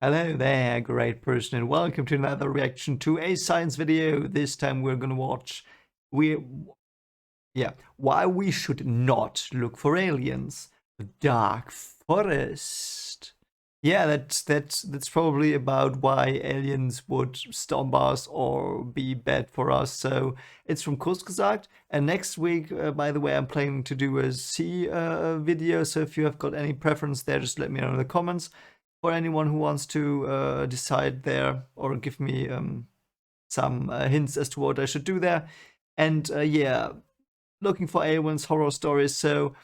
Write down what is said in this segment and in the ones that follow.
Hello there, great person, and welcome to another reaction to a science video. This time we're gonna watch we why we should not look for aliens. The Dark Forest. Yeah, that's probably about why aliens would stomp us or be bad for us. So it's from Kurzgesagt. And next week, by the way, I'm planning to do a C video. So if you have got any preference there, just let me know in the comments. For anyone who wants to decide there or give me some hints as to what I should do there. And yeah, looking for aliens horror stories. So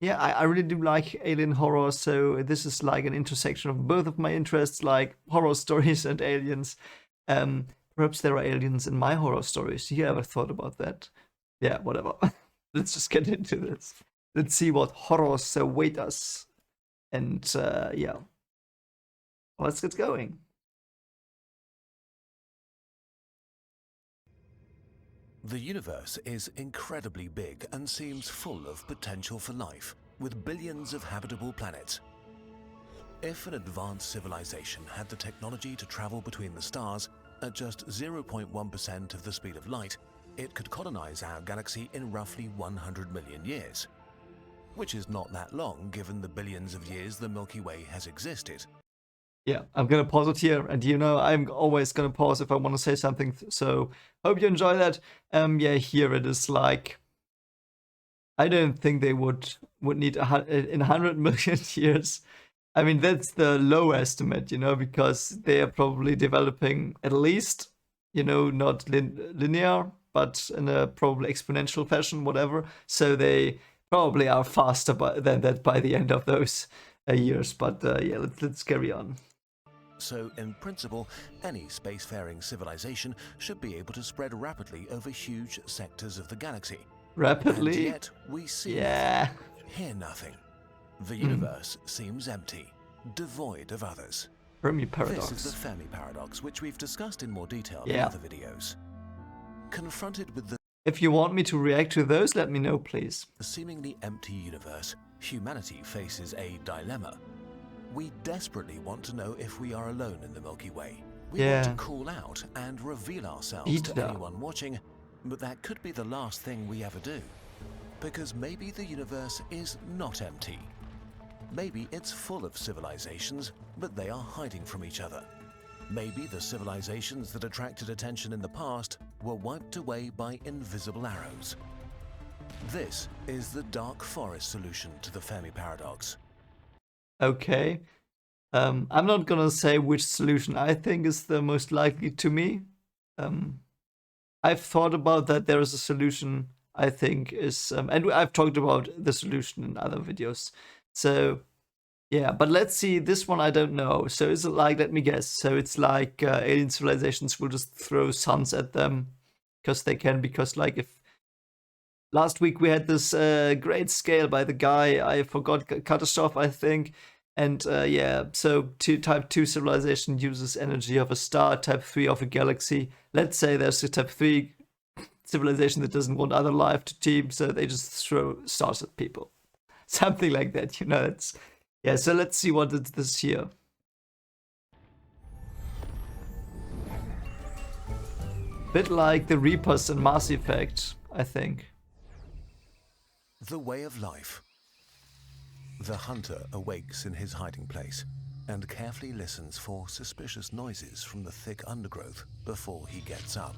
yeah, I really do like alien horror. So this is like an intersection of both of my interests, like horror stories and aliens. Perhaps there are aliens in my horror stories. You ever thought about that? Yeah, whatever. Let's just get into this. Let's see what horrors await us. And yeah, let's get going. The universe is incredibly big and seems full of potential for life, with billions of habitable planets. If an advanced civilization had the technology to travel between the stars at just 0.1% of the speed of light, it could colonize our galaxy in roughly 100 million years, which is not that long given the billions of years the Milky Way has existed. Yeah, I'm gonna pause it here, and you know I'm always gonna pause if I want to say something. So hope you enjoy that. Yeah, here it is. Like, I don't think they would need in 100 million years. I mean, that's the low estimate, you know, because they are probably developing at least, you know, not linear, but in a probably exponential fashion, whatever. So they probably are faster than that by the end of those years. But yeah, let's carry on. So, in principle, any spacefaring civilization should be able to spread rapidly over huge sectors of the galaxy. Rapidly? And yet, we see yeah. nothing, hear nothing. The universe seems empty, devoid of others. Fermi paradox. This is the Fermi paradox, which we've discussed in more detail in Yeah. other videos. Confronted with the If you want me to react to those, let me know, please. seemingly empty universe, humanity faces a dilemma. We desperately want to know if we are alone in the Milky Way. We want to call out and reveal ourselves to anyone watching, but that could be the last thing we ever do. Because maybe the universe is not empty. Maybe it's full of civilizations, but they are hiding from each other. Maybe the civilizations that attracted attention in the past were wiped away by invisible arrows. This is the Dark Forest solution to the Fermi paradox. Okay. I'm not gonna say which solution I think is the most likely to me. I've thought about that. There is a solution I think is, and I've talked about the solution in other videos. So yeah, but let's see. This one I don't know. So is it like? Let me guess. So it's like alien civilizations will just throw suns at them because they can. Because like if last week we had this great scale by the guy, I forgot Katastrophe, I think. And yeah, so type 2 civilization uses energy of a star, type 3 of a galaxy. Let's say there's a type 3 civilization that doesn't want other life to team, so they just throw stars at people. Something like that, you know. It's yeah, so let's see what is this here. Bit like the Reapers in Mass Effect, I think. The way of life. The hunter awakes in his hiding place and carefully listens for suspicious noises from the thick undergrowth before he gets up.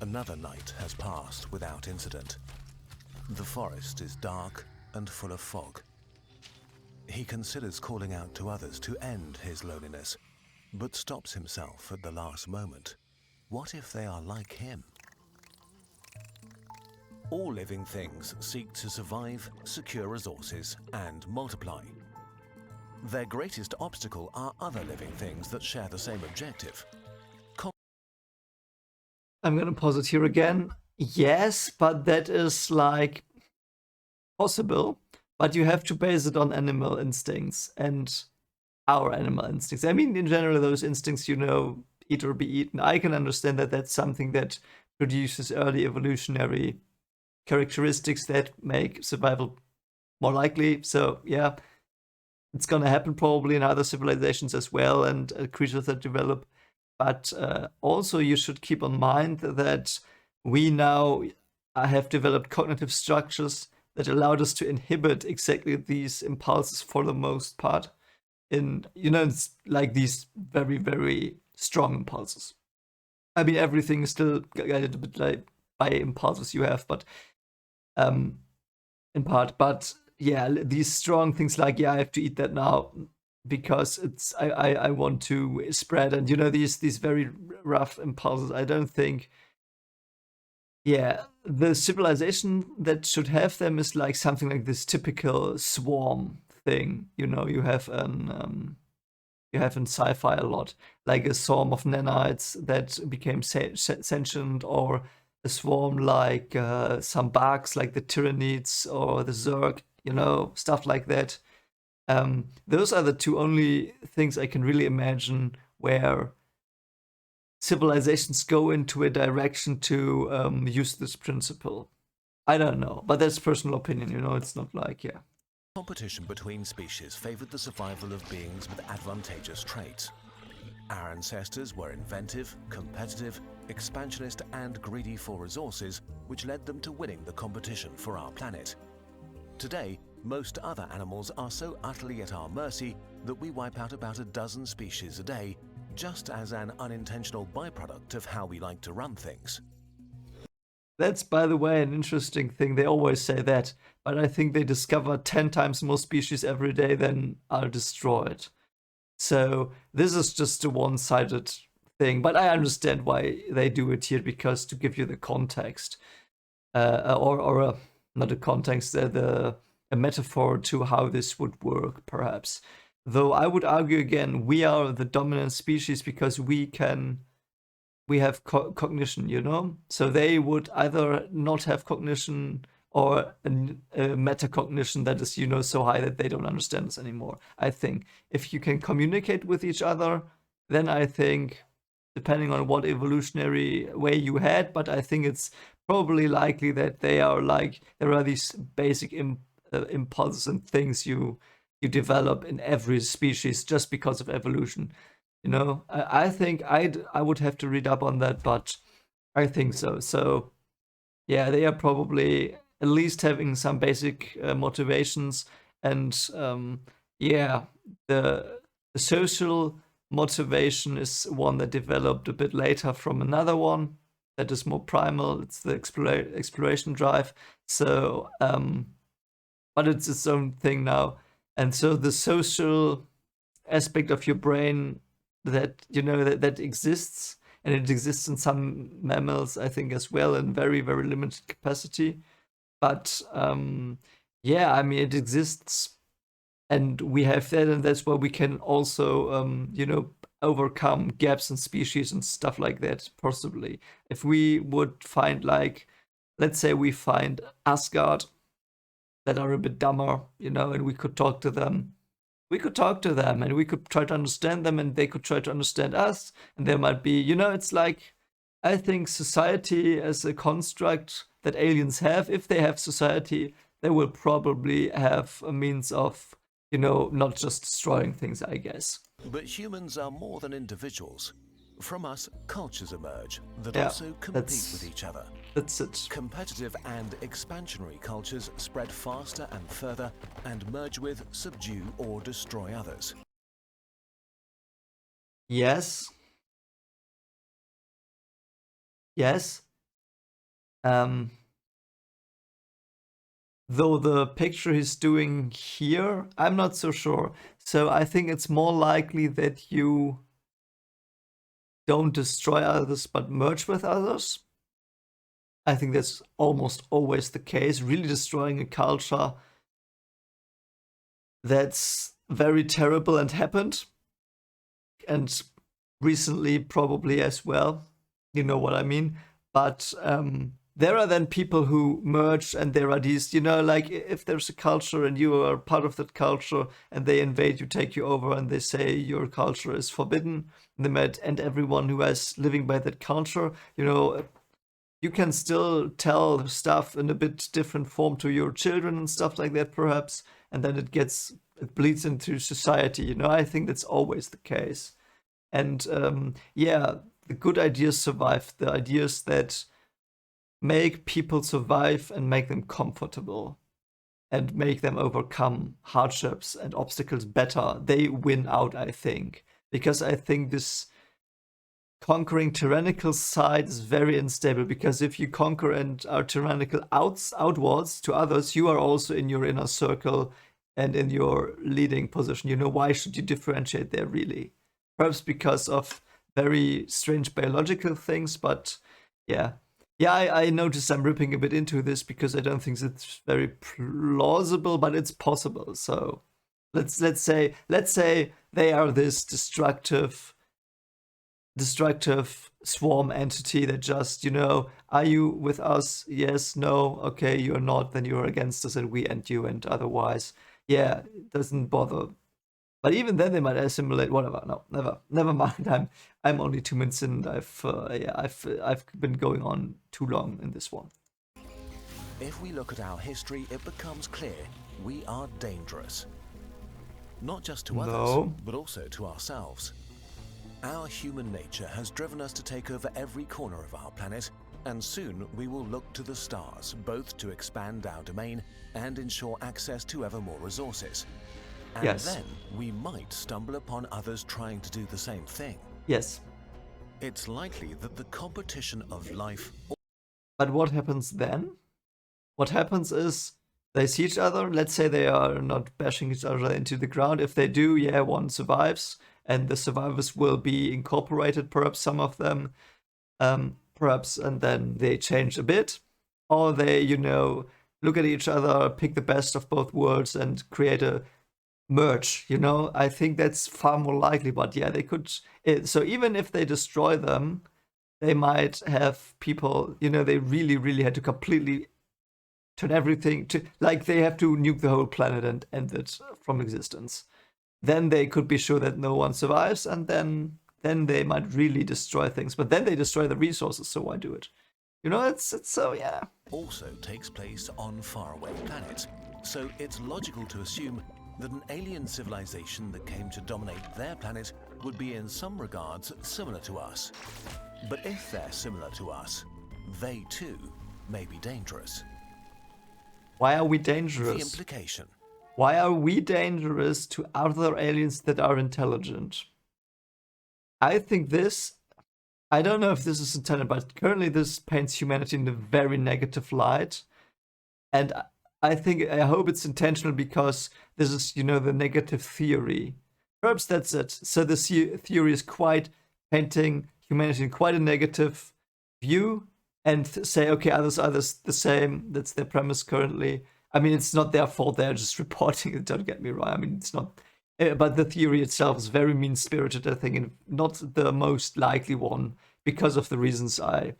Another night has passed without incident. The forest is dark and full of fog. He considers calling out to others to end his loneliness, but stops himself at the last moment. What if they are like him? All living things seek to survive, secure resources, and multiply. Their greatest obstacle are other living things that share the same objective. I'm gonna pause it here again. Yes, but that is like possible, but you have to base it on animal instincts and our animal instincts. I mean, in general, those instincts, you know, eat or be eaten. I can understand that that's something that produces early evolutionary characteristics that make survival more likely. So yeah, It's gonna happen probably in other civilizations as well, and creatures that develop. But also, you should keep in mind that we now have developed cognitive structures that allowed us to inhibit exactly these impulses for the most part. It's like these very, very strong impulses. I mean, everything is still guided a bit like by impulses you have, but in part. But yeah, these strong things like, yeah, I have to eat that now because I want to spread, and these very rough impulses. I don't think. Yeah, the civilization that should have them is like something like this typical swarm thing. You have in sci-fi a lot, like a swarm of nanites that became sentient, or a swarm like some bugs, like the Tyranids or the Zerg, stuff like that. Those are the two only things I can really imagine where civilizations go into a direction to use this principle. I don't know, but that's personal opinion, it's not like, yeah. Competition between species favored the survival of beings with advantageous traits. Our ancestors were inventive, competitive, expansionist, and greedy for resources, which led them to winning the competition for our planet. Today, most other animals are so utterly at our mercy that we wipe out about a dozen species a day, just as an unintentional byproduct of how we like to run things. That's, by the way, an interesting thing. They always say that, but I think they discover 10 times more species every day than are destroyed. So this is just a one-sided thing, but I understand why they do it here, because to give you the context, not a context, a metaphor to how this would work, perhaps. Though I would argue again, we are the dominant species because we have cognition, so they would either not have cognition or a metacognition that is, so high that they don't understand us anymore. I think if you can communicate with each other, then I think, depending on what evolutionary way you had, but I think it's probably likely that there are these basic impulses and things you develop in every species just because of evolution. I think I would have to read up on that, but I think so. So yeah, they are probably at least having some basic motivations, and yeah, the social motivation is one that developed a bit later from another one that is more primal. It's the exploration drive. So but it's its own thing now, and so the social aspect of your brain that that exists, and it exists in some mammals, I think, as well, in very, very limited capacity. But yeah, I mean, it exists, and we have that, and that's why we can also overcome gaps in species and stuff like that, possibly. If we would find, like, let's say we find Asgard that are a bit dumber, and we could talk to them. We could talk to them, and we could try to understand them, and they could try to understand us. And there might be, it's like, I think society as a construct that aliens have, if they have society, they will probably have a means of, not just destroying things, I guess. But humans are more than individuals. From us, cultures emerge that also compete with each other. That's it. Competitive and expansionary cultures spread faster and further and merge with, subdue, or destroy others. Yes. Yes. Though the picture he's doing here, I'm not so sure. So I think it's more likely that you don't destroy others but merge with others. I think that's almost always the case. Really destroying a culture that's very terrible and happened, and recently probably as well. You know what I mean? But there are then people who merge, and there are these, like, if there's a culture and you are part of that culture and they invade you, take you over, and they say your culture is forbidden, and they might end everyone who is living by that culture. You you can still tell stuff in a bit different form to your children and stuff like that, perhaps, and then it bleeds into society. You know, I think that's always the case. And yeah, the good ideas survive. The ideas that make people survive and make them comfortable and make them overcome hardships and obstacles better, they win out, I think. Because I think this conquering tyrannical side is very unstable, because if you conquer and are tyrannical outwards to others, you are also in your inner circle and in your leading position. You know, why should you differentiate there, really? Perhaps because of very strange biological things, but yeah. Yeah, I noticed I'm ripping a bit into this because I don't think it's very plausible, but it's possible. So let's say they are this destructive swarm entity that just, you know, are you with us? Yes, no, okay, you're not, then you're against us and we end you, and otherwise, yeah, it doesn't bother. But even then, they might assimilate. Whatever. No, never mind. I'm only 2 minutes in. I've been going on too long in this one. If we look at our history, it becomes clear we are dangerous. Not just to others, but also to ourselves. Our human nature has driven us to take over every corner of our planet, and soon we will look to the stars, both to expand our domain and ensure access to ever more resources. And then we might stumble upon others trying to do the same thing. Yes. It's likely that the competition of life... But what happens then? What happens is they see each other. Let's say they are not bashing each other into the ground. If they do, yeah, one survives. And the survivors will be incorporated, perhaps some of them. Perhaps, and then they change a bit. Or they, you know, look at each other, pick the best of both worlds and create a merge, you know. I think that's far more likely, but yeah, they could. So even if they destroy them, they might have people, you know, they really had to completely turn everything to, like, they have to nuke the whole planet and end it from existence. Then they could be sure that no one survives, and then they might really destroy things. But then they destroy the resources, so why do it? You know, it's so, yeah. Also takes place on faraway planets, so it's logical to assume that an alien civilization that came to dominate their planet would be in some regards similar to us. But if they're similar to us, they too may be dangerous. Why are we dangerous? The implication. Why are we dangerous to other aliens that are intelligent? I think this, I don't know if this is intended, but currently this paints humanity in a very negative light. And I hope it's intentional, because this is, you know, the negative theory. Perhaps that's it. So the theory is quite painting humanity in quite a negative view, and say, okay, others are the same. That's their premise currently. I mean, it's not their fault. They're just reporting it. Don't get me wrong. I mean, it's not. But the theory itself is very mean-spirited, I think, and not the most likely one, because of the reasons I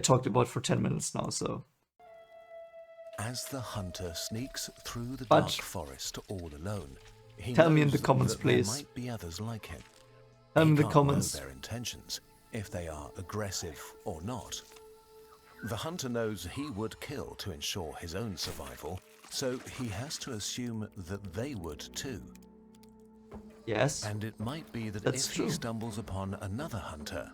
talked about for 10 minutes now. So. As the hunter sneaks through the dark forest all alone, he tell knows me in the comments, that please. There might be others like him. Tell me in He the can't comments know their intentions, if they are aggressive or not. The hunter knows he would kill to ensure his own survival, so he has to assume that they would too. Yes. And it might be that if he stumbles upon another hunter,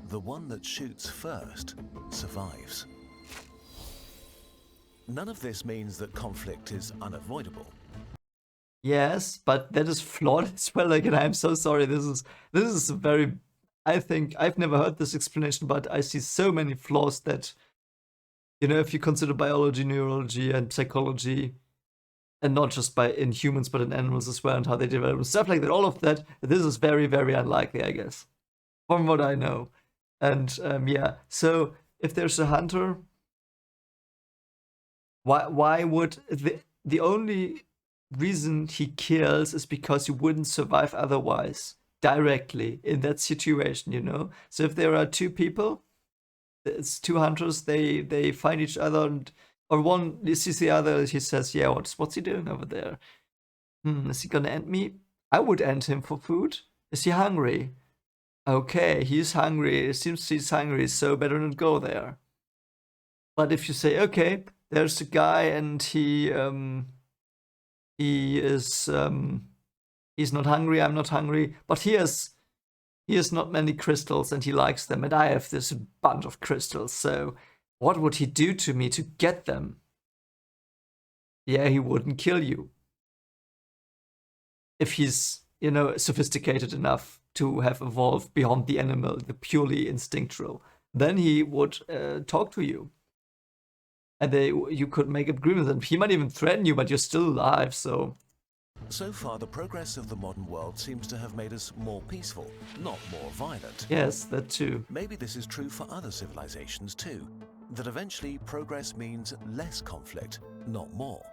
the one that shoots first survives. None of this means that conflict is unavoidable. Yes, but that is flawed as well. Like, and I'm so sorry. This is a very, I think I've never heard this explanation, but I see so many flaws that, you know, if you consider biology, neurology, and psychology, and not just in humans but in animals as well, and how they develop and stuff like that, all of that, this is very, very unlikely, I guess, from what I know. And yeah, so if there's a hunter, why would the only reason he kills is because he wouldn't survive otherwise, directly in that situation, you know? So if there are two people, it's two hunters, they find each other, or one sees the other, he says, yeah, what's he doing over there? Is he gonna end me? I would end him for food. Is he hungry? Okay, he's hungry. It seems he's hungry, so better not go there. But if you say, okay, there's a guy and he is he's not hungry, I'm not hungry, but he has not many crystals and he likes them, and I have this bunch of crystals, so what would he do to me to get them? Yeah, he wouldn't kill you. If he's, you know, sophisticated enough to have evolved beyond the animal, the purely instinctual, then he would talk to you. And you could make agreements, and he might even threaten you, but you're still alive, so... So far, the progress of the modern world seems to have made us more peaceful, not more violent. Yes, that too. Maybe this is true for other civilizations too, that eventually progress means less conflict, not more.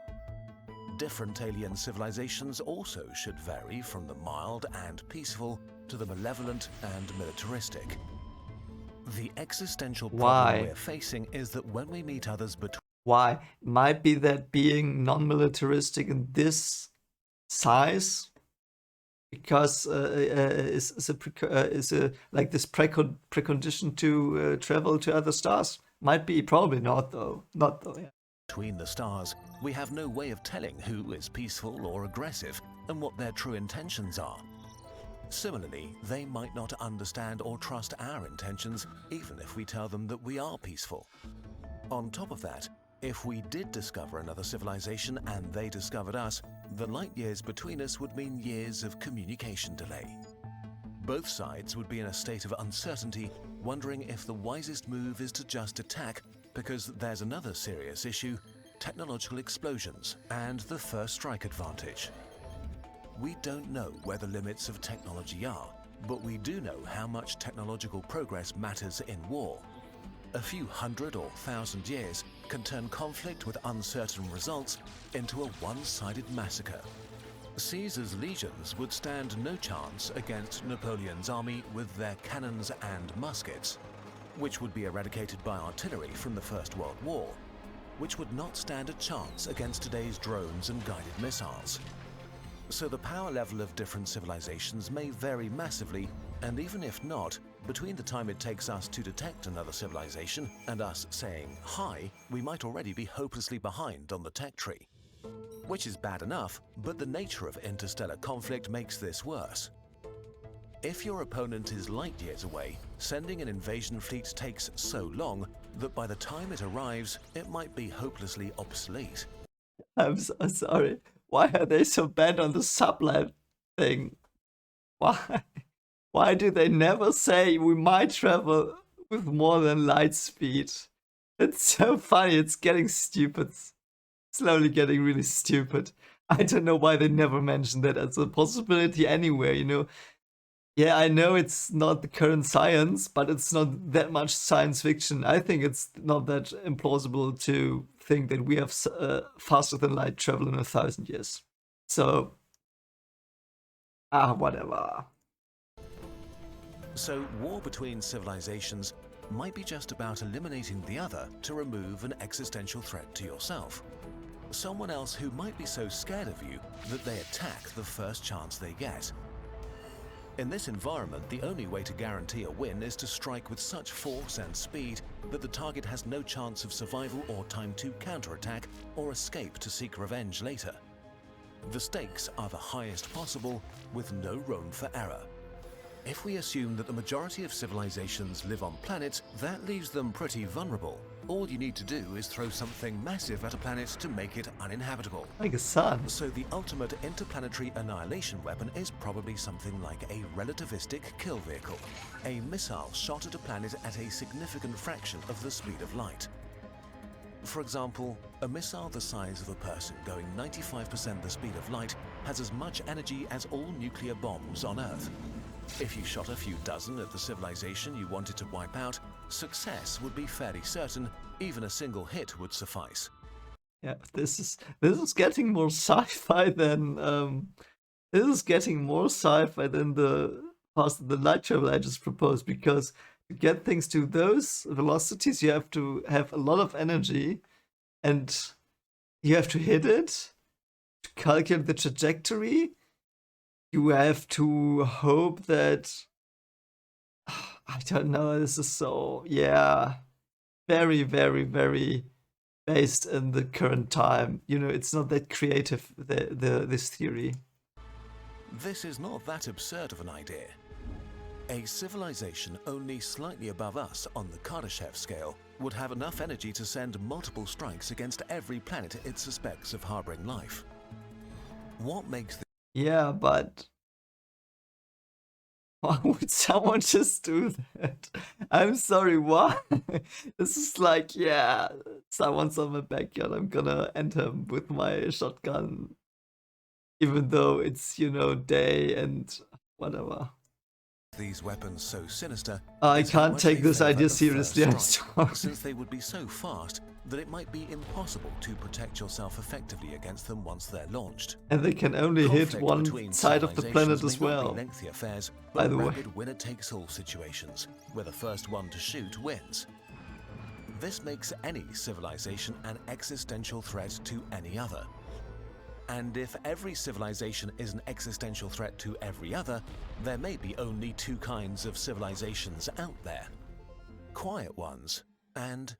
Different alien civilizations also should vary from the mild and peaceful to the malevolent and militaristic. The existential problem we're facing is that when we meet others between... Why? Might be that being non-militaristic in this size, because is a like this precondition to travel to other stars. Might be, probably not though. Not though. Yeah. Between the stars, we have no way of telling who is peaceful or aggressive and what their true intentions are. Similarly, they might not understand or trust our intentions, even if we tell them that we are peaceful. On top of that, if we did discover another civilization and they discovered us, the light years between us would mean years of communication delay. Both sides would be in a state of uncertainty, wondering if the wisest move is to just attack, because there's another serious issue: technological explosions and the first strike advantage. We don't know where the limits of technology are, but we do know how much technological progress matters in war. A few hundred or thousand years can turn conflict with uncertain results into a one-sided massacre. Caesar's legions would stand no chance against Napoleon's army with their cannons and muskets, which would be eradicated by artillery from the First World War, which would not stand a chance against today's drones and guided missiles. So the power level of different civilizations may vary massively, and even if not, between the time it takes us to detect another civilization and us saying hi, we might already be hopelessly behind on the tech tree. Which is bad enough, but the nature of interstellar conflict makes this worse. If your opponent is light years away, sending an invasion fleet takes so long that by the time it arrives, it might be hopelessly obsolete. I'm so sorry. Why are they so bent on the sublight thing? Why? Why do they never say we might travel with more than light speed? It's so funny. It's getting stupid. Slowly getting really stupid. I don't know why they never mention that as a possibility anywhere, you know. Yeah, I know it's not the current science, but it's not that much science fiction. I think it's not that implausible to think that we have faster than light travel in 1,000 years. So, whatever. So, war between civilizations might be just about eliminating the other to remove an existential threat to yourself. Someone else who might be so scared of you that they attack the first chance they get. In this environment, the only way to guarantee a win is to strike with such force and speed that the target has no chance of survival or time to counterattack or escape to seek revenge later. The stakes are the highest possible, with no room for error. If we assume that the majority of civilizations live on planets, that leaves them pretty vulnerable. All you need to do is throw something massive at a planet to make it uninhabitable. Like a sun. So the ultimate interplanetary annihilation weapon is probably something like a relativistic kill vehicle. A missile shot at a planet at a significant fraction of the speed of light. For example, a missile the size of a person going 95% the speed of light has as much energy as all nuclear bombs on Earth. If you shot a few dozen at the civilization you wanted to wipe out, success would be fairly certain. Even a single hit would suffice. Yeah, this is getting more sci-fi than the faster than light travel I just proposed, because to get things to those velocities you have to have a lot of energy and you have to hit it, to calculate the trajectory. You have to hope that, I don't know, this is so, yeah. very, very, very based in the current time. You know, it's not that creative, this theory. This is not that absurd of an idea. A civilization only slightly above us on the Kardashev scale would have enough energy to send multiple strikes against every planet it suspects of harboring life. What makes Yeah, but why would someone just do that? I'm sorry, why? This is like, yeah, someone's on my backyard, I'm gonna enter him with my shotgun. Even though it's, you know, day and whatever. these weapons so sinister, I can't take this idea seriously, I'm sorry. Since they would be so fast that it might be impossible to protect yourself effectively against them once they're launched. And they can only hit one side of the planet as well. Lengthy affairs, by the way. rapid winner-takes-all situations, where the first one to shoot wins. This makes any civilization an existential threat to any other. And if every civilization is an existential threat to every other, there may be only two kinds of civilizations out there. Quiet ones and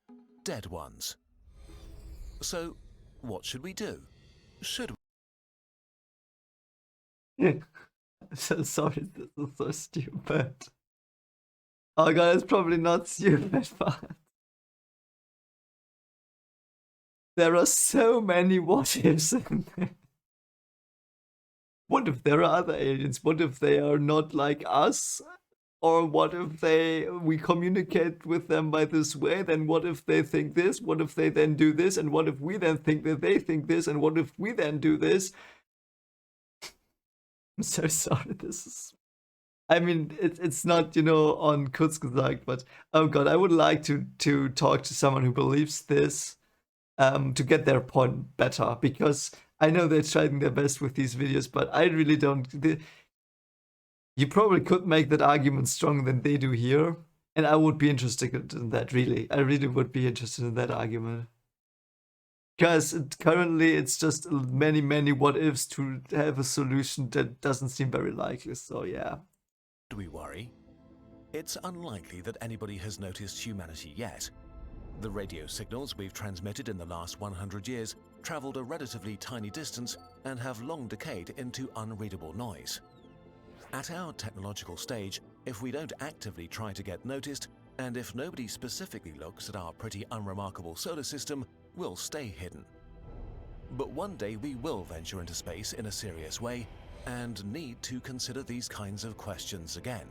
dead ones. So, what should we do? Should we? I'm so sorry, this is so stupid. Oh god, it's probably not stupid, but there are so many what ifs in there. What if there are other aliens? What if they are not like us? Or what if we communicate with them by this way? Then what if they think this? What if they then do this? And what if we then think that they think this? And what if we then do this? I'm so sorry, this is... I mean, it's not, you know, on Kurzgesagt, but oh god, I would like to talk to someone who believes this. To get their point better, because I know they're trying their best with these videos, but I really don't. You probably could make that argument stronger than they do here, and I would be interested in that, really. I really would be interested in that argument. Because currently it's just many, many what ifs to have a solution that doesn't seem very likely, so yeah. Do we worry? It's unlikely that anybody has noticed humanity yet. The radio signals we've transmitted in the last 100 years traveled a relatively tiny distance and have long decayed into unreadable noise. At our technological stage, if we don't actively try to get noticed, and if nobody specifically looks at our pretty unremarkable solar system, we'll stay hidden. But one day we will venture into space in a serious way and need to consider these kinds of questions again.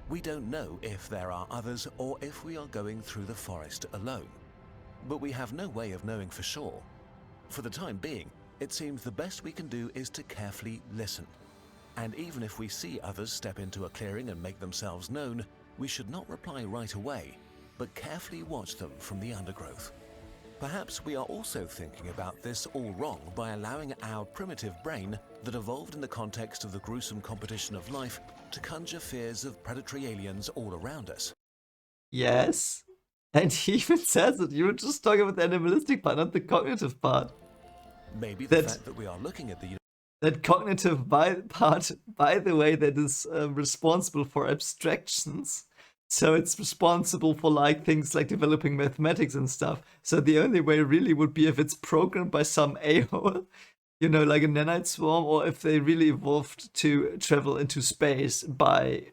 We don't know if there are others or if we are going through the forest alone. But we have no way of knowing for sure. For the time being, it seems the best we can do is to carefully listen. And even if we see others step into a clearing and make themselves known, we should not reply right away, but carefully watch them from the undergrowth. Perhaps we are also thinking about this all wrong by allowing our primitive brain that evolved in the context of the gruesome competition of life to conjure fears of predatory aliens all around us. Yes, and he even says it. You were just talking about the animalistic part, not the cognitive part. Maybe the fact that we are looking at the... That cognitive part, by the way, that is responsible for abstractions. So it's responsible for like things like developing mathematics and stuff. So the only way really would be if it's programmed by some a-hole, you know, like a nanite swarm, or if they really evolved to travel into space by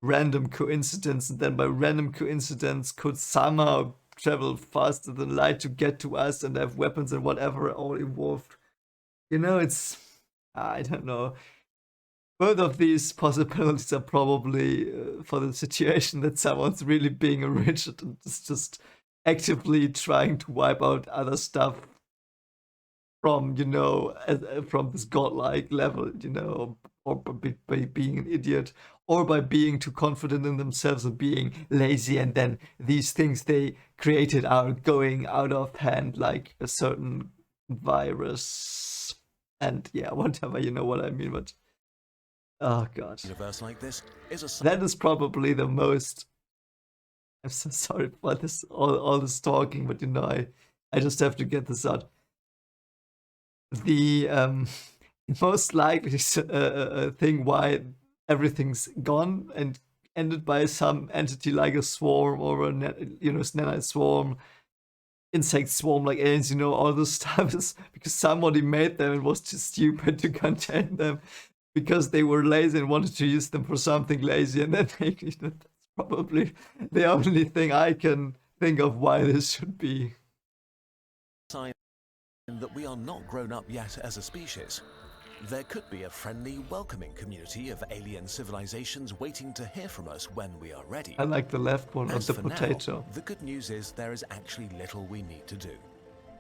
random coincidence, and then by random coincidence could somehow travel faster than light to get to us and have weapons and whatever all evolved. You know, it's... I don't know. Both of these possibilities are probably for the situation that someone's really being a Richard and is just actively trying to wipe out other stuff from, you know, from this godlike level, you know, or by being an idiot, or by being too confident in themselves and being lazy, and then these things they created are going out of hand, like a certain virus, and yeah, whatever, you know what I mean, but... Oh god. Universe like this is that is probably the most... I'm so sorry for this, all this talking, but you know, I just have to get this out. The most likely thing why everything's gone and ended by some entity like a swarm or a nanite swarm, insect swarm like aliens, all this stuff is because somebody made them and was too stupid to contain them because they were lazy and wanted to use them for something lazy, and then that's probably the only thing I can think of why this should be. Sign that we are not grown up yet as a species. There could be a friendly, welcoming community of alien civilizations waiting to hear from us when we are ready. I like the left one of the for potato. Now, the good news is there is actually little we need to do.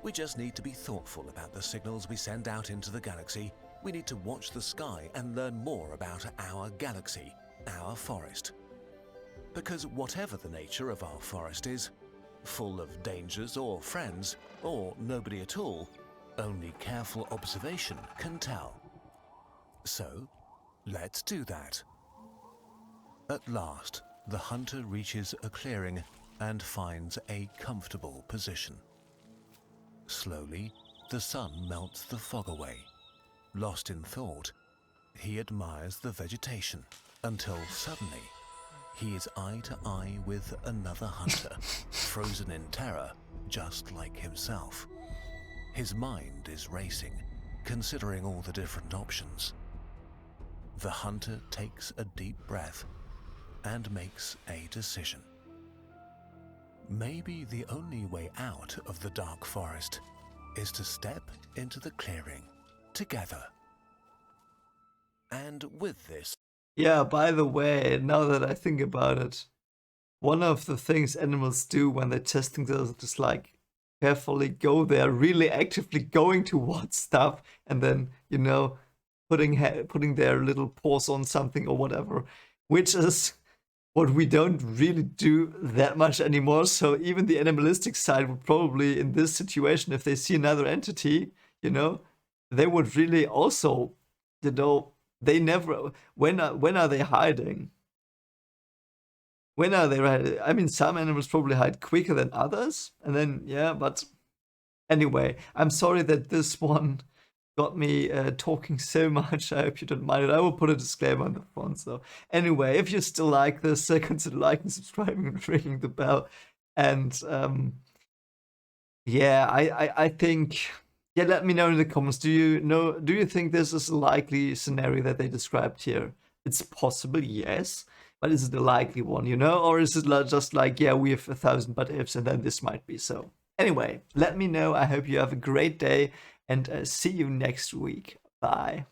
We just need to be thoughtful about the signals we send out into the galaxy. We need to watch the sky and learn more about our galaxy, our forest. Because whatever the nature of our forest is, full of dangers or friends, or nobody at all, only careful observation can tell. So, let's do that. At last, the hunter reaches a clearing and finds a comfortable position. Slowly, the sun melts the fog away. Lost in thought, he admires the vegetation until suddenly, he is eye to eye with another hunter, frozen in terror, just like himself. His mind is racing, considering all the different options. The hunter takes a deep breath and makes a decision. Maybe the only way out of the dark forest is to step into the clearing together. And with this... Yeah, by the way, now that I think about it, one of the things animals do when they're testing those is like carefully go there, really actively going towards stuff, and then, putting their little paws on something or whatever, which is what we don't really do that much anymore. So even the animalistic side would probably, in this situation, if they see another entity, they would really also, they never. When are they hiding? When are they hiding? I mean, some animals probably hide quicker than others, and then but anyway, I'm sorry that this one got me talking so much. I hope you don't mind it. I will put a disclaimer on the front. So anyway, if you still like this, consider liking, subscribing, and ringing the bell. And I think. Yeah, let me know in the comments. Do you think this is a likely scenario that they described here? It's possible, yes, but is it a likely one, or is it just like, yeah, we have 1,000 but ifs and then this might be so? Anyway, let me know. I hope you have a great day and see you next week. Bye.